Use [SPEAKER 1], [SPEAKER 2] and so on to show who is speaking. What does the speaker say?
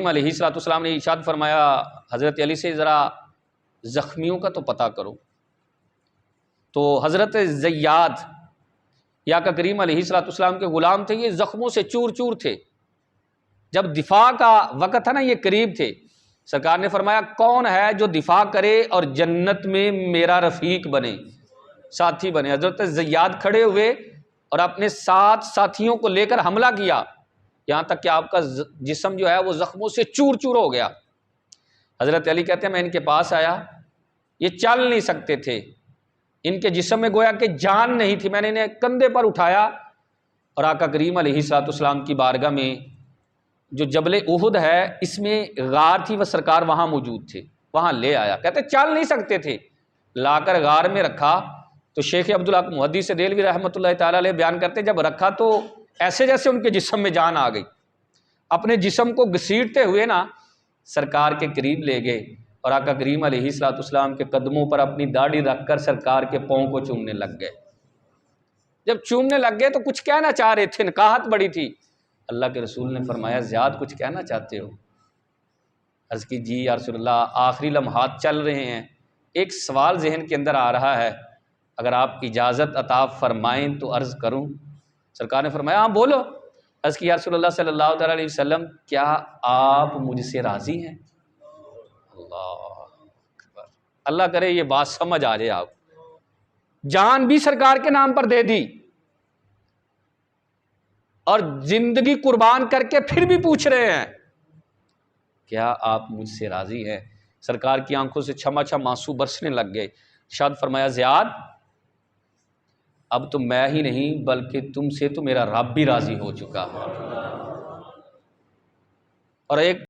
[SPEAKER 1] علیہ السلام نے ارشاد فرمایا حضرت علی سے ذرا زخمیوں کا تو پتہ کرو، تو حضرت زیاد یا کا کریم علیہ السلام کے غلام تھے، یہ زخموں سے چور چور تھے۔ جب دفاع کا وقت تھا نا، یہ قریب تھے، سرکار نے فرمایا کون ہے جو دفاع کرے اور جنت میں میرا رفیق بنے، ساتھی بنے۔ حضرت زیاد کھڑے ہوئے اور اپنے 7 ساتھیوں کو لے کر حملہ کیا، یہاں تک کہ آپ کا جسم جو ہے وہ زخموں سے چور چور ہو گیا۔ حضرت علی کہتے ہیں میں ان کے پاس آیا، یہ چل نہیں سکتے تھے، ان کے جسم میں گویا کہ جان نہیں تھی، میں نے انہیں کندھے پر اٹھایا اور آقا کریم علیہ السلام کی بارگاہ میں جو جبل احد ہے اس میں غار تھی، وہ سرکار وہاں موجود تھے، وہاں لے آیا۔ کہتے چل نہیں سکتے تھے، لا کر غار میں رکھا۔ تو شیخ عبدالحق محدث دہلوی رحمۃ اللہ تعالی علیہ بیان کرتے جب رکھا تو ایسے جیسے ان کے جسم میں جان آ گئی، اپنے جسم کو گھسیٹتے ہوئے نا سرکار کے قریب لے گئے اور آقا کریم علیہ السلام کے قدموں پر اپنی داڑھی رکھ کر سرکار کے پاؤں کو چومنے لگ گئے۔ جب چومنے لگ گئے تو کچھ کہنا چاہ رہے تھے، نکاہت بڑی تھی۔ اللہ کے رسول نے فرمایا زیاد کچھ کہنا چاہتے ہو؟ عرض کی جی یا رسول اللہ، آخری لمحات چل رہے ہیں، ایک سوال ذہن کے اندر آ رہا ہے، اگر آپ اجازت عطا فرمائیں تو عرض کروں؟ سرکار نے فرمایا ہاں بولو۔ عرض کی یا رسول اللہ صلی اللہ تعالی علیہ وسلم، کیا آپ مجھ سے راضی ہیں؟ اللہ اکبر، اللہ کرے یہ بات سمجھ آ جائے۔ آپ جان بھی سرکار کے نام پر دے دی اور زندگی قربان کر کے پھر بھی پوچھ رہے ہیں کیا آپ مجھ سے راضی ہیں؟ سرکار کی آنکھوں سے چھما چھم آنسو برسنے لگ گئے۔ ارشاد فرمایا زیاد، اب تو میں ہی نہیں بلکہ تم سے تو میرا رب بھی راضی ہو چکا ہے۔ اور ایک